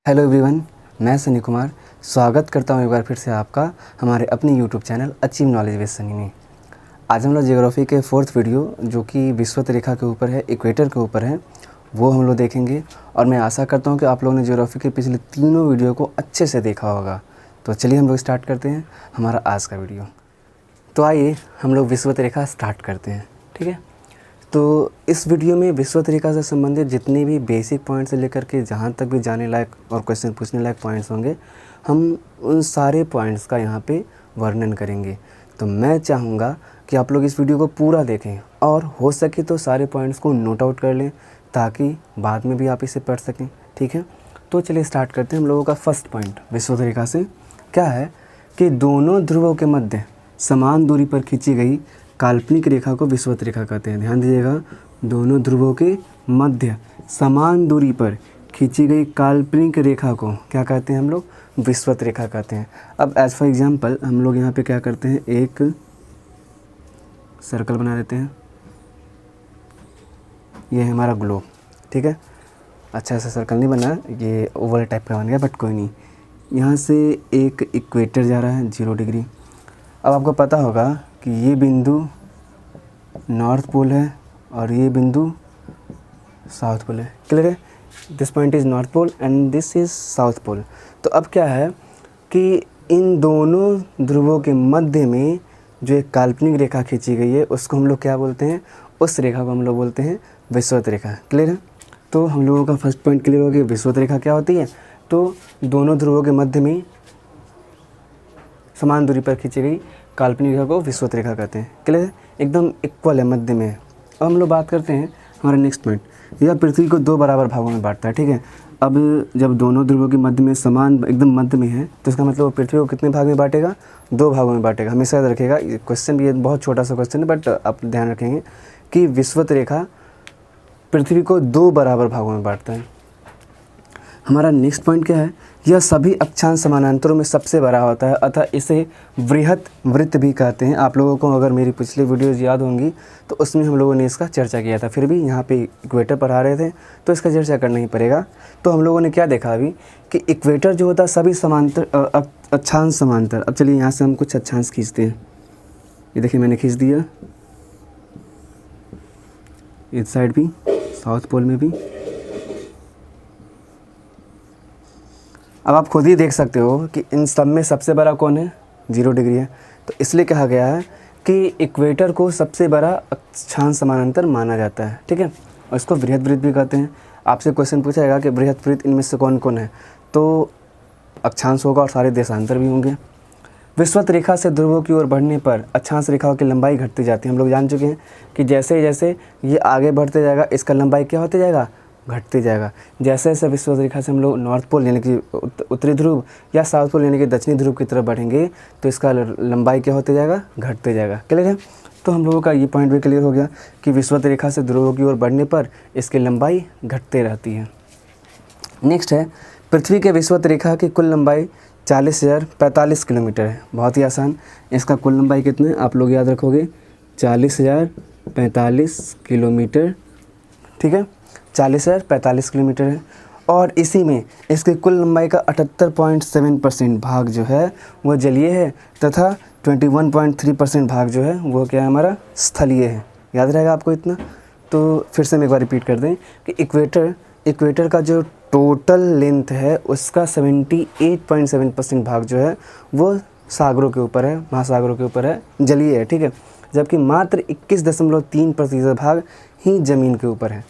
Hello everyone, मैं सनी कुमार स्वागत करता हूं एक बार फिर से आपका हमारे अपने YouTube channel achieve knowledge with Sunny में। आज हम लोग ज्योग्राफी के 4th वीडियो जो कि विषुवत रेखा के ऊपर है, इक्वेटर के ऊपर है, वो हम लोग देखेंगे। और मैं आशा करता हूं कि आप लोगों ने ज्योग्राफी के पिछले तीनों वीडियो को अच्छे से देखा होगा। तो चलिए हम लोग स्टार्ट करते हैं हमारा आज का वीडियो। तो आइए हम लोग विषुवत रेखा स्टार्ट करते हैं, ठीक है। तो इस वीडियो में विषुवत रेखा से संबंधित जितने भी बेसिक पॉइंट से लेकर के जहाँ तक भी जाने लायक और क्वेश्चन पूछने लायक पॉइंट्स होंगे, हम उन सारे पॉइंट्स का यहाँ पे वर्णन करेंगे। तो मैं चाहूँगा कि आप लोग इस वीडियो को पूरा देखें और हो सके तो सारे पॉइंट्स को नोट आउट कर लें ताकि बाद में भी आप इसे पढ़ सकें, ठीक है। तो चलिए स्टार्ट करते हैं। हम लोगों का फर्स्ट पॉइंट विषुवत रेखा से क्या है कि दोनों ध्रुवों के मध्य समान दूरी पर खींची गई काल्पनिक रेखा को विषुवत रेखा कहते हैं। ध्यान दीजिएगा, दोनों ध्रुवों के मध्य समान दूरी पर खींची गई काल्पनिक रेखा को क्या कहते हैं हम लोग? विषुवत रेखा कहते हैं। अब एज फॉर एग्जांपल हम लोग यहाँ पे क्या करते हैं, एक सर्कल बना देते हैं। ये है हमारा ग्लोब, ठीक है। अच्छा ऐसा सर्कल नहीं बना, ये ओवल टाइप का बन गया, बट कोई नहीं। यहाँ से एक इक्वेटर जा रहा है 0 डिग्री। अब आपको पता होगा कि ये बिंदु नॉर्थ पोल है और ये बिंदु साउथ पोल है। क्लियर है? This point is north pole and this is south pole. तो अब क्या है कि इन दोनों ध्रुवों के मध्य में जो एक काल्पनिक रेखा खींची गई है उसको हम लोग क्या बोलते हैं? उस रेखा को हम लोग बोलते हैं विषुवत रेखा। क्लियर है? तो हम लोगों का फर्स्ट पॉइंट क्लियर हो गया। विषुवत रेखा क्या होती है? तो दोनों ध्रुवों के मध्य में समान दूरी पर खींची गई काल्पनिक रेखा को विषुवत रेखा कहते हैं। क्लियर है? एकदम इक्वल है, मध्य में है। अब हम लोग बात करते हैं हमारा नेक्स्ट पॉइंट। यह पृथ्वी को 2 बराबर भागों में बांटता है, ठीक है। अब जब दोनों ध्रुवों के मध्य में समान एकदम मध्य में है तो इसका मतलब पृथ्वी को कितने भाग में बांटेगा? 2 भागों में बांटेगा। हमेशा याद रखिएगा, ये क्वेश्चन भी बहुत छोटा सा क्वेश्चन है, बट आप ध्यान रखेंगे कि विषुवत रेखा पृथ्वी को 2 बराबर भागों में बांटता है। हमारा नेक्स्ट पॉइंट क्या है? यह सभी अक्षांश समानांतरों में सबसे बड़ा होता है, अतः इसे वृहत वृत्त भी कहते हैं। आप लोगों को अगर मेरी पिछली वीडियोज़ याद होंगी तो उसमें हम लोगों ने इसका चर्चा किया था। फिर भी यहाँ पे इक्वेटर पढ़ा रहे थे तो इसका चर्चा करना ही पड़ेगा। तो हम लोगों ने क्या देखा अभी कि इक्वेटर जो होता है सभी समांतर अक्षांश समांतर। अब चलिए यहाँ से हम कुछ अक्षांश खींचते हैं। ये देखिए मैंने खींच दिया, इस साइड भी, साउथ पोल में भी। अब आप खुद ही देख सकते हो कि इन सब में सबसे बड़ा कौन है? 0 डिग्री है। तो इसलिए कहा गया है कि इक्वेटर को सबसे बड़ा अक्षांश समानांतर माना जाता है, ठीक है। और इसको वृहत वृत्त भी कहते हैं। आपसे क्वेश्चन पूछा जाएगा कि वृहत वृत्त इनमें से कौन कौन है, तो अक्षांश होगा और सारे देशांतर भी होंगे। विषुवत रेखा से ध्रुवों की ओर बढ़ने पर अक्षांश रेखाओं की लंबाई घटती जाती है। हम लोग जान चुके हैं कि जैसे जैसे ये आगे बढ़ते जाएगा इसका लंबाई क्या होते जाएगा? घटते जाएगा। जैसे जैसे विषुवत रेखा से हम लोग नॉर्थ पोल यानी कि उत्तरी ध्रुव या साउथ पोल यानी कि दक्षिणी ध्रुव की तरफ बढ़ेंगे तो इसका लंबाई क्या होते जाएगा? घटते जाएगा। क्लियर है? तो हम लोगों का ये पॉइंट भी क्लियर हो गया कि विषुवत रेखा से ध्रुवों की ओर बढ़ने पर इसकी लंबाई घटते रहती है। नेक्स्ट है, पृथ्वी के विषुवत रेखा की कुल लंबाई 40,045 किलोमीटर है। बहुत ही आसान। इसका कुल लंबाई कितने आप लोग याद रखोगे? 40,045 किलोमीटर, ठीक है। 40,045 किलोमीटर है। और इसी में इसकी कुल लंबाई का 78.7% भाग जो है वो जलीय है तथा 21.3% भाग जो है वो क्या है? हमारा स्थलीय है। याद रहेगा आपको इतना? तो फिर से हम एक बार रिपीट कर दें कि इक्वेटर का जो टोटल लेंथ है उसका 78.7% भाग जो है वो सागरों के ऊपर है, महासागरों के ऊपर है, जलीय है, ठीक है। जबकि मात्र 21.3% भाग ही ज़मीन के ऊपर है।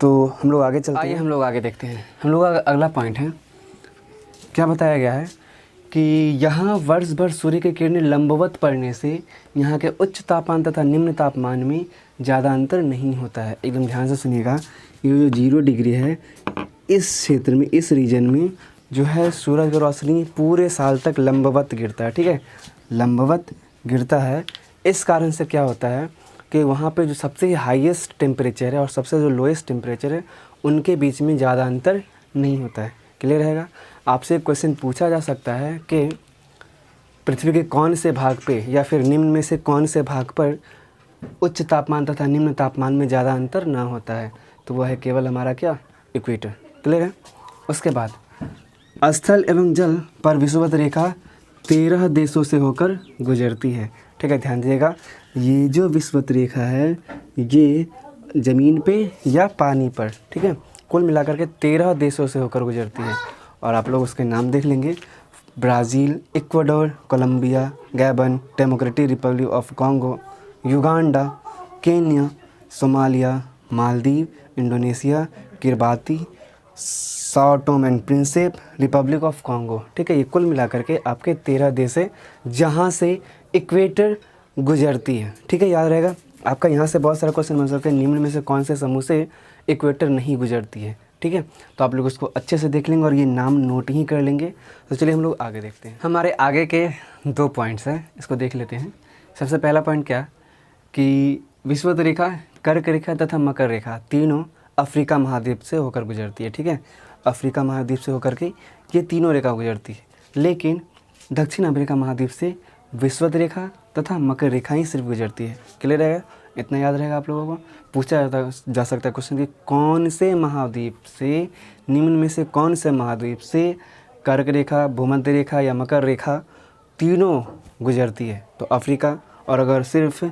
तो हम लोग आगे चलते हैं, हम लोग आगे देखते हैं। हम लोग का अगला पॉइंट है, क्या बताया गया है कि यहाँ वर्ष भर सूर्य की किरणें लंबवत पड़ने से यहाँ के उच्च तापमान तथा निम्न तापमान में ज़्यादा अंतर नहीं होता है। एकदम ध्यान से सुनिएगा, ये जो 0 डिग्री है इस क्षेत्र में, इस रीजन में जो है सूरज की रोशनी पूरे साल तक लंबवत गिरता है, ठीक है। लंबवत गिरता है। इस कारण से क्या होता है कि वहाँ पे जो सबसे हाईएस्ट टेम्परेचर है और सबसे जो लोएस्ट टेम्परेचर है उनके बीच में ज़्यादा अंतर नहीं होता है। क्लियर रहेगा? आपसे क्वेश्चन पूछा जा सकता है कि पृथ्वी के कौन से भाग पे या फिर निम्न में से कौन से भाग पर उच्च तापमान तथा निम्न तापमान में ज़्यादा अंतर ना होता है, तो वह है केवल हमारा क्या? इक्वेटर। क्लियर है? उसके बाद स्थल एवं जल पर विषुवत रेखा 13 देशों से होकर गुजरती है। ठीक है, ध्यान दीजिएगा, ये जो विषुवत रेखा है ये ज़मीन पे या पानी पर, ठीक है, कुल मिलाकर के 13 देशों से होकर गुजरती है। और आप लोग उसके नाम देख लेंगे, Brazil, Ecuador, Colombia, Gabon, Democratic Republic of Congo, Uganda, Kenya, Somalia, Maldives, Indonesia, Kiribati, Sao Tome and Principe, Republic of Congo. ठीक है, ये कुल मिलाकर के आपके 13 देश है जहाँ से इक्वेटर गुजरती है। ठीक है, याद रहेगा आपका, यहाँ से बहुत सारा क्वेश्चन बन सकते हैं, निम्न में से कौन से समूह से इक्वेटर नहीं गुजरती है। ठीक है, तो आप लोग उसको अच्छे से देख लेंगे और ये नाम नोट ही कर लेंगे। तो चलिए हम लोग आगे देखते हैं। हमारे आगे के 2 पॉइंट्स हैं, इसको देख लेते हैं। सबसे पहला पॉइंट क्या कि विषुवत रेखा, कर्क रेखा तथा मकर रेखा तीनों अफ्रीका महाद्वीप से होकर गुजरती है। ठीक है, अफ्रीका महाद्वीप से होकर के ये तीनों रेखा गुजरती है, लेकिन दक्षिण अमेरिका महाद्वीप से विषुवत रेखा तथा मकर रेखा ही सिर्फ गुजरती है। क्लियर रहेगा, इतना याद रहेगा आप लोगों को। पूछा जा सकता है क्वेश्चन कि कौन से महाद्वीप से, निम्न में से कौन से महाद्वीप से कर्क रेखा, भूमध्य रेखा या मकर रेखा तीनों गुजरती है। तो अफ्रीका, और अगर सिर्फ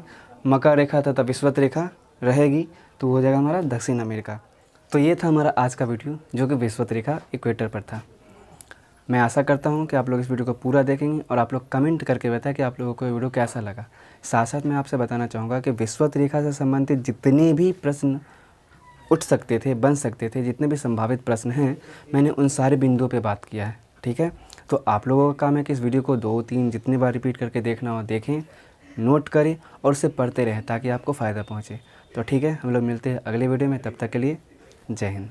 मकर रेखा तथा विषुवत रेखा रहेगी तो हो जाएगा हमारा दक्षिण अमेरिका। तो ये था हमारा आज का वीडियो जो कि विषुवत रेखा इक्वेटर पर था। मैं आशा करता हूँ कि आप लोग इस वीडियो को पूरा देखेंगे और आप लोग कमेंट करके बताएं कि आप लोगों को ये वीडियो कैसा लगा। साथ साथ मैं आपसे बताना चाहूँगा कि विषुवत रेखा से संबंधित जितने भी प्रश्न उठ सकते थे, बन सकते थे, जितने भी संभावित प्रश्न हैं, मैंने उन सारे बिंदुओं पे बात किया है। ठीक है, तो आप लोगों का काम है कि इस वीडियो को 2-3 जितनी बार रिपीट करके देखना हो देखें, नोट करें और उसे पढ़ते रहें ताकि आपको फ़ायदा पहुँचे। तो ठीक है, हम लोग मिलते हैं अगले वीडियो में, तब तक के लिए जय हिंद।